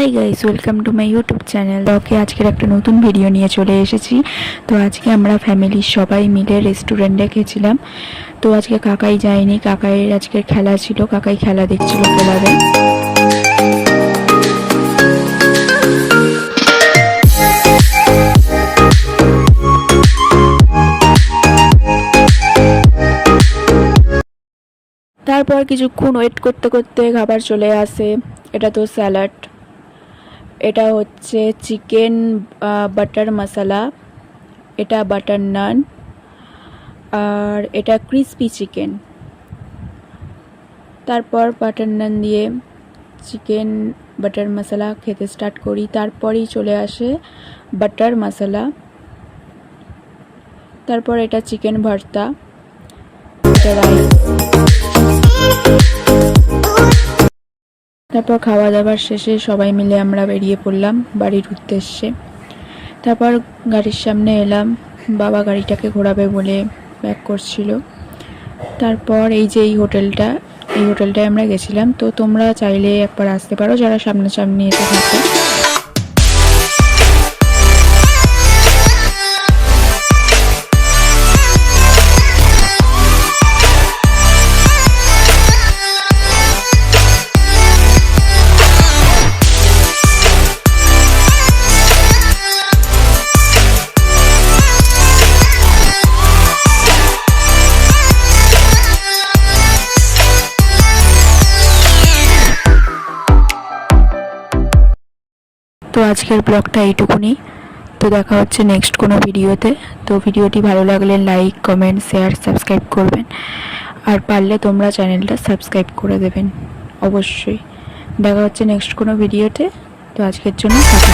High guys, welcome to my YouTube channel. Okay, আজকের একটা নতুন ভিডিও নিয়ে চলে এসেছি। তো আজকে আমরা ফ্যামিলির সবাই মিলে রেস্টুরেন্টে গেছিলাম। তো আজকে কাকাই যায়নি, কাকাইয়ের আজকে খেলা ছিল, কাকাই খেলা দেখছিল ক্লাবে। তারপর কিছুক্ষণ ওয়েট করতে করতে খাবার চলে আসে। এটা তো স্যালাড, এটা হচ্ছে চিকেন বাটার মশলা, এটা বাটার নান, আর এটা ক্রিসপি চিকেন। তারপর বাটার নান দিয়ে চিকেন বাটার মশলা খেতে স্টার্ট করি। তারপরেই চলে আসে বাটার মশলা, তারপর এটা চিকেন ভর্তা, এটা রাইস। তারপর খাওয়া দাওয়ার শেষে সবাই মিলে আমরা বেরিয়ে পড়লাম বাড়ির উদ্দেশ্যে। তারপর গাড়ির সামনে এলাম, বাবা গাড়িটাকে ঘোরাবে বলে ব্যাক করছিল। তারপর এই যে এই হোটেলটায় আমরা গেছিলাম। তো তোমরা চাইলে একবার আসতে পারো যারা সামনাসামনি এসে থাকো। তো আজকের ব্লগটা এইটুকুনি। তো দেখা হচ্ছে নেক্সট কোনো ভিডিওতে। তো ভিডিওটি ভালো লাগলে লাইক, কমেন্ট, শেয়ার, সাবস্ক্রাইব করবেন। আর পারলে তোমরা চ্যানেলটা সাবস্ক্রাইব করে দেবেন অবশ্যই। দেখা হচ্ছে নেক্সট কোনো ভিডিওতে। তো আজকের জন্য টাটা।